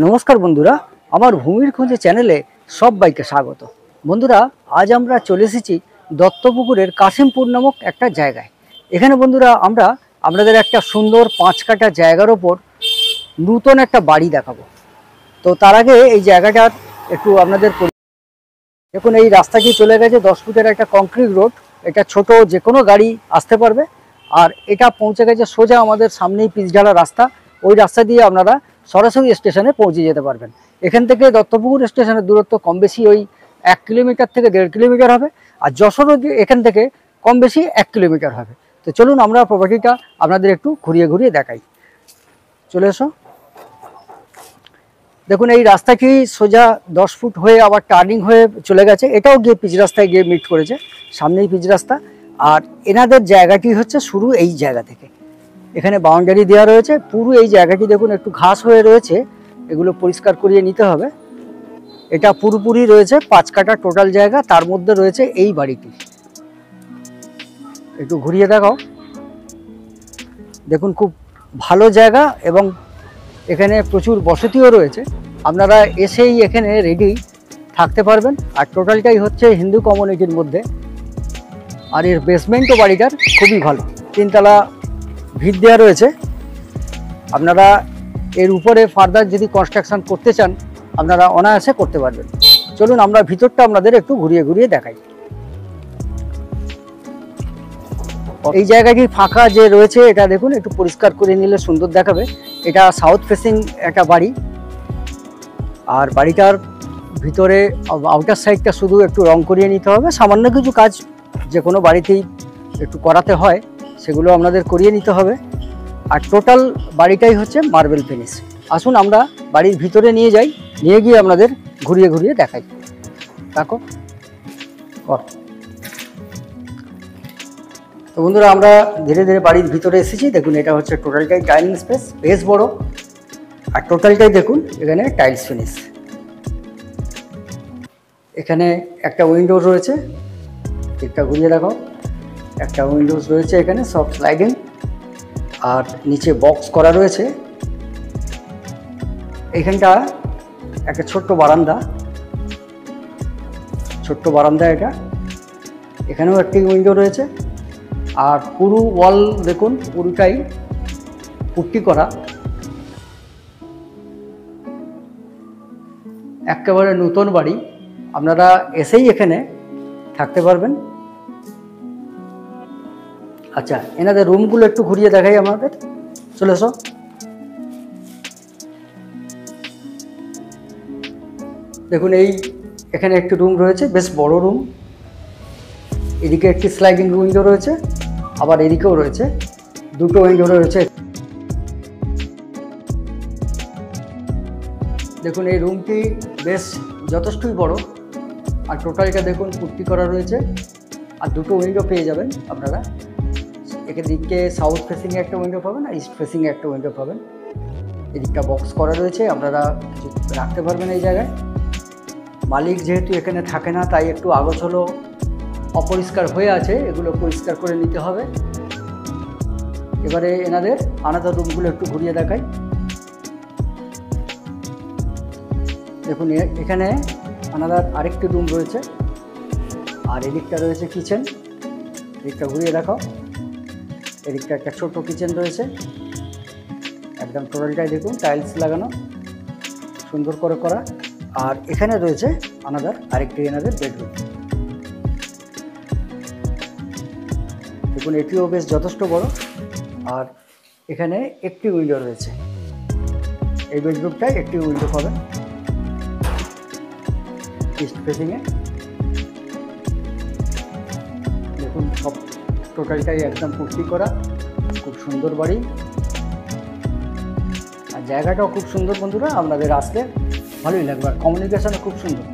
নমস্কার বন্ধুরা, আমার ভূমির খোঁজে চ্যানেলে সবাইকে স্বাগত। বন্ধুরা, আজ আমরা চলে এসেছি দত্তপুকুরের কাশিমপুর নামক একটা জায়গায়। এখানে বন্ধুরা আমরা আপনাদের একটা সুন্দর 5 কাঠা জায়গার ওপর নূতন একটা বাড়ি দেখাবো। তো তার আগে এই জায়গাটার একটু আপনাদের দেখুন, এই রাস্তাটি চলে গেছে 10 ফুটের একটা কংক্রিট রোড। এটা ছোট যে কোনো গাড়ি আসতে পারবে। আর এটা পৌঁছে গেছে সোজা আমাদের সামনেই পিচঢালা রাস্তা। ওই রাস্তা দিয়ে আপনারা সরাসরি স্টেশনে পৌঁছে যেতে পারবেন। এখান থেকে দত্তপুকুর স্টেশনের দূরত্ব কম বেশি ওই 1 কিলোমিটার থেকে 1.5 কিলোমিটার হবে। আর যশোরও এখান থেকে কম বেশি 1 কিলোমিটার হবে। তো চলুন আমরা প্রপার্টিটা আপনাদের একটু ঘুরিয়ে ঘুরিয়ে দেখাই। চলে এসো। দেখুন, এই রাস্তাটি সোজা 10 ফুট হয়ে আবার টার্নিং হয়ে চলে গেছে। এটাও গিয়ে পিচ রাস্তায় গিয়ে মিট করেছে, সামনেই পিচ রাস্তা। আর এনাদের জায়গাটি হচ্ছে শুরু এই জায়গা থেকে। এখানে বাউন্ডারি দেওয়া রয়েছে। পুরো এই জায়গাটি দেখুন একটু ঘাস হয়ে রয়েছে, এগুলো পরিষ্কার করিয়ে নিতে হবে। এটা পুরোপুরি রয়েছে 5 কাঠা টোটাল জায়গা, তার মধ্যে রয়েছে এই বাড়িটি। একটু ঘুরিয়ে দেখাও। দেখুন, খুব ভালো জায়গা এবং এখানে প্রচুর বসতিও রয়েছে। আপনারা এসেই এখানে রেডি থাকতে পারবেন। আর টোটালটাই হচ্ছে হিন্দু কমিউনিটির মধ্যে। আর এর বেসমেন্টও বাড়িটার খুবই ভালো, 3 তলা ভিত দেওয়া রয়েছে। আপনারা এর উপরে ফার্দার যদি কনস্ট্রাকশন করতে চান আপনারা অনায়াসে করতে পারবেন। চলুন আমরা ভিতরটা আপনাদের একটু ঘুরিয়ে ঘুরিয়ে দেখাই। এই জায়গাটি ফাঁকা যে রয়েছে এটা দেখুন, একটু পরিষ্কার করে নিলে সুন্দর দেখাবে। এটা সাউথ ফেসিং একটা বাড়ি। আর বাড়িটার ভিতরে আউটার সাইডটা শুধু একটু রং করিয়ে নিতে হবে। সামান্য কিছু কাজ যে কোনো বাড়িতেই একটু করাতে হয়, সেগুলো আপনাদের করিয়ে নিতে হবে। আর টোটাল বাড়িটাই হচ্ছে মার্বেল ফিনিশ। আসুন আমরা বাড়ির ভিতরে নিয়ে যাই, নিয়ে গিয়ে আপনাদের ঘুরিয়ে ঘুরিয়ে দেখাই। দেখো। তো বন্ধুরা, আমরা ধীরে ধীরে বাড়ির ভিতরে এসেছি। দেখুন, এটা হচ্ছে টোটালটাই ডাইনিং স্পেস, বেশ বড়। আর টোটালটাই দেখুন এখানে টাইলস ফিনিশ। এখানে একটা উইন্ডো রয়েছে, একটা ঘুরিয়ে দেখো। একটা উইন্ডোজ রয়েছে এখানে, সব স্লাইডিং। আর নিচে বক্স করা রয়েছে। এখানটা একটা ছোট্ট বারান্দা, এটা। এখানেও একটি উইন্ডো রয়েছে। আর পুরো ওয়াল দেখুন, পুরোটাই পুট্টি করা। একেবারে নতুন বাড়ি, আপনারা এসেই এখানে থাকতে পারবেন। আচ্ছা, এনাদের রুমগুলো একটু ঘুরিয়ে দেখাই আমাদের। চলে এসো। দেখুন, এখানে একটি রুম রয়েছে, বেশ বড় রুম। এদিকে একটি স্লাইডিং উইন্ডো রয়েছে, আবার এদিকেও রয়েছে, দুটো উইন্ডো রয়েছে। দেখুন, এই রুমটি বেশ যথেষ্টই বড়। আর টোটালটা দেখুন পুট্টি করা রয়েছে। আর দুটো উইন্ডো পেয়ে যাবেন আপনারা। এদিকে সাউথ ফেসিংয়ে একটা উইন্ডো পাবেন আর ইস্ট ফেসিংয়ে একটা উইন্ডো পাবেন। এদিকটা বক্স করা রয়েছে, আপনারা কিছু রাখতে পারবেন এই জায়গায়। মালিক যেহেতু এখানে থাকে না, তাই একটু আগোছালো অপরিষ্কার হয়ে আছে, এগুলো পরিষ্কার করে নিতে হবে। এবারে এনাদের আলাদা রুমগুলো একটু ঘুরিয়ে দেখাই। দেখুন, এখানে আলাদা আরেকটি রুম রয়েছে। আর এদিকটা রয়েছে কিচেন। এদিকটা ঘুরিয়ে দেখাও। এদিকটা একটা ছোট কিচেন রয়েছে, একদম টোটালটাই দেখুন টাইলস লাগানো, সুন্দর করে করা। আর এখানে রয়েছে আরেকটি বেডরুম। দেখুন, এটিও বেশ যথেষ্ট বড়। আর এখানে একটি উইন্ডো রয়েছে। এই বেডরুমটায় একটি উইন্ডো পাবেন ইস্ট ফেসিংয়ে। দেখুন, সব টোটালটাই একদম পুট্টি করা, খুব সুন্দর বাড়ি। আর জায়গাটাও খুব সুন্দর বন্ধুরা, আপনাদের আসলে ভালোই লাগবে। আর কমিউনিকেশনও খুব সুন্দর।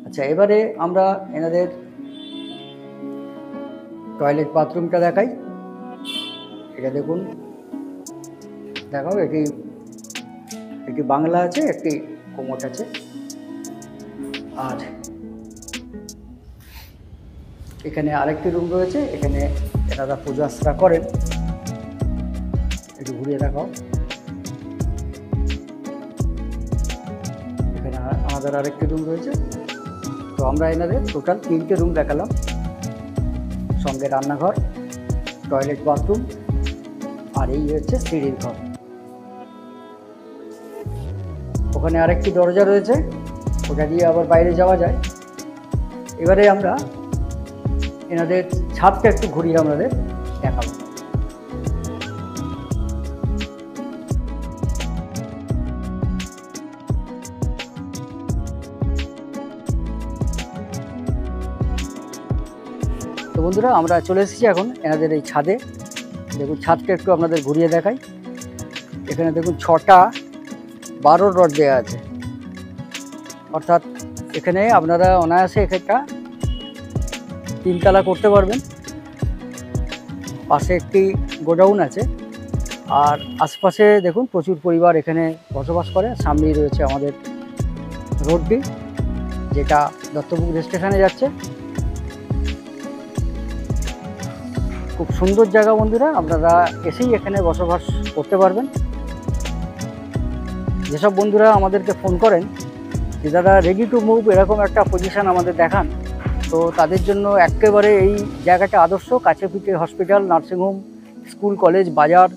আচ্ছা, এবারে আমরা এনাদের টয়লেট বাথরুমটা দেখাই। এটা দেখুন, দেখাও। একটি বাংলা আছে, একটি কোমোট আছে। আর এখানে আরেকটি রুম রয়েছে। এখানে এনারা পুজো আশ্রা করেন। একটু ঘুরিয়ে দেখাও। এখানে আমাদের আরেকটি রুম রয়েছে। তো আমরা এনাদের টোটাল 3টে রুম দেখালাম, সঙ্গে রান্নাঘর, টয়লেট, বাথরুম, আর এই হচ্ছে সিঁড়ির ঘর। ওখানে আরেকটি দরজা রয়েছে, ওটা দিয়ে আবার বাইরে যাওয়া যায়। এবারে আমরা এনাদের ছাদটা একটু ঘুরিয়ে আমাদের দেখাবো। তো বন্ধুরা, আমরা চলে এসেছি এখন এনাদের এই ছাদে। দেখুন, ছাদটা একটু আপনাদের ঘুরিয়ে দেখাই। এখানে দেখুন 6টা 12 রড দেওয়া আছে, অর্থাৎ এখানে আপনারা অনায়াসে একটা 3 তলা করতে পারবেন। পাশে একটি গোডাউন আছে, আর আশপাশে দেখুন প্রচুর পরিবার এখানে বসবাস করে। সামনেই রয়েছে আমাদের রোডটি, যেটা দত্তপুকুর স্টেশনে যাচ্ছে। খুব সুন্দর জায়গা বন্ধুরা, আপনারা এসেই এখানে বসবাস করতে পারবেন। যেসব বন্ধুরা আমাদেরকে ফোন করেন যে দাদা রেডি টু মুভ এরকম একটা পজিশান আমাদের দেখান, তো তাদের জন্য একেবারে এই জায়গাটা আদর্শ। কাছে পিঠে হসপিটাল, নার্সিংহোম, স্কুল, কলেজ, বাজার,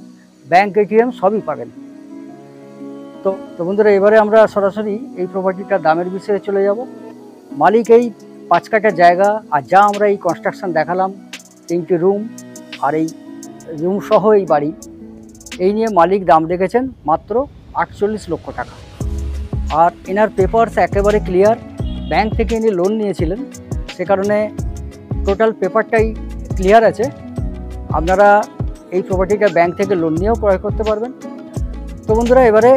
ব্যাংক, এটিএম সবই পাবেন। তো বন্ধুরা, এবারে আমরা সরাসরি এই প্রপার্টিটার দামের বিষয়ে চলে যাব। মালিক এই 5 কাঠা জায়গা, আর যা আমরা এই কনস্ট্রাকশন দেখালাম, 3টে রুম আর এই রুম সহ এই বাড়ি, এই নিয়ে মালিক দাম রেখেছেন মাত্র 48 লক্ষ টাকা। আর এনার পেপারস একেবারে ক্লিয়ার। ব্যাংক থেকে ইনি লোন নিয়েছিলেন, সে কারণে টোটাল পেপারটাই ক্লিয়ার আছে। আপনারা এই প্রপার্টিটা ব্যাংক থেকে লোন নিয়েও ক্রয় করতে পারবেন। তো বন্ধুরা, এবারে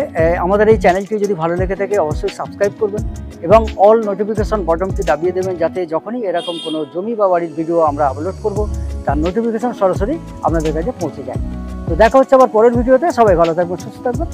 আমাদের এই চ্যানেলটি যদি ভালো লেগে থাকে অবশ্যই সাবস্ক্রাইব করবেন এবং অল নোটিফিকেশন বটনটি দাবিয়ে দেবেন, যাতে যখনই এরকম কোনো জমি বা বাড়ির ভিডিও আমরা আপলোড করব তার নোটিফিকেশন সরাসরি আপনাদের কাছে পৌঁছে যায়। তো দেখা হচ্ছে আবার পরের ভিডিওতে। সবাই ভালো থাকবেন, সুস্থ থাকবেন।